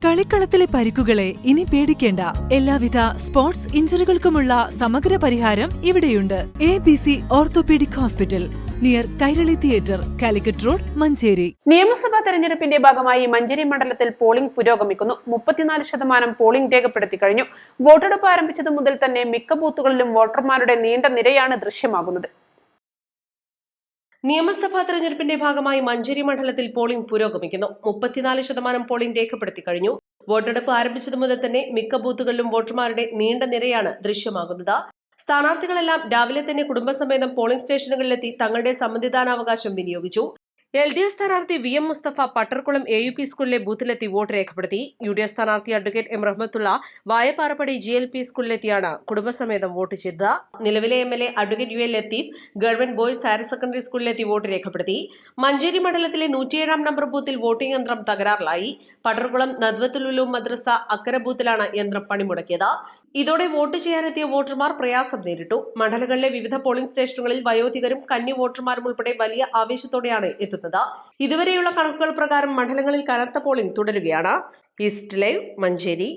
കളിക്കളത്തിലെ പരിക്കുകളെ ഇനി പേടിക്കേണ്ട. എല്ലാവിധ സ്പോർട്സ് ഇഞ്ചുറികൾക്കുമുള്ള സമഗ്ര പരിഹാരം ഇവിടെയുണ്ട്. ABC orthopaedic hospital, near Kairali theatre, Calicut road, Manjeri. നിയമസഭാ തെരഞ്ഞെടുപ്പിന്റെ ഭാഗമായി മഞ്ചേരി മണ്ഡലത്തിൽ പോളിംഗ് പുരോഗമിക്കുന്നു. 34% പോളിംഗ് രേഖപ്പെടുത്തി കഴിഞ്ഞു. വോട്ടെടുപ്പ് ആരംഭിച്ചതു മുതൽ തന്നെ മിക്ക ബൂത്തുകളിലും വോട്ടർമാരുടെ നീണ്ട നിരയാണ് ദൃശ്യമാകുന്നത്. നിയമസഭാ തെരഞ്ഞെടുപ്പിന്റെ ഭാഗമായി മഞ്ചേരി മണ്ഡലത്തിൽ പോളിംഗ് പുരോഗമിക്കുന്നു. 34% പോളിംഗ് രേഖപ്പെടുത്തി കഴിഞ്ഞു. വോട്ടെടുപ്പ് ആരംഭിച്ചതു മുതൽ തന്നെ മിക്ക ബൂത്തുകളിലും വോട്ടർമാരുടെ നീണ്ട നിരയാണ് ദൃശ്യമാകുന്നത്. സ്ഥാനാർത്ഥികളെല്ലാം രാവിലെ തന്നെ കുടുംബസമേതം പോളിംഗ് സ്റ്റേഷനുകളിലെത്തി തങ്ങളുടെ സമ്മതിദാനാവകാശം വിനിയോഗിച്ചു. LDF സ്ഥാനാർത്ഥി VM മുസ്തഫ പട്ടർക്കുളം AUP സ്കൂളിലെ ബൂത്തിലെത്തി വോട്ട് രേഖപ്പെടുത്തി. UDF സ്ഥാനാർത്ഥി advocate M Rahmathulla Vayapparappadi GLP സ്കൂളിലെത്തിയാണ് കുടുംബസമേതം വോട്ട് ചെയ്തത്. നിലവിലെ MLA advocate UL Latheef government boys higher secondary സ്കൂളിലെത്തി വോട്ട് രേഖപ്പെടുത്തി. മഞ്ചേരി മണ്ഡലത്തിലെ 107 നമ്പർ ബൂത്തിൽ വോട്ടിംഗ് യന്ത്രം തകരാറിലായി. പട്ടർക്കുളം നദ്വത്തുൽ ഉലൂം മദ്രസ അക്കര ബൂത്തിലാണ് യന്ത്രം പണിമുടക്കിയത്. ഇതോടെ വോട്ട് ചെയ്യാനെത്തിയ വോട്ടർമാർ പ്രയാസം നേരിട്ടു. മണ്ഡലങ്ങളിലെ വിവിധ പോളിംഗ് സ്റ്റേഷനുകളിൽ വയോധികരും കന്നി വോട്ടർമാരും ഉൾപ്പെടെ വലിയ ആവേശത്തോടെയാണ് എത്തുന്നത്. ഇതുവരെയുള്ള കണക്കുകൾ പ്രകാരം മണ്ഡലങ്ങളിൽ കനത്ത പോളിംഗ് തുടരുകയാണ്. East live, Manjeri.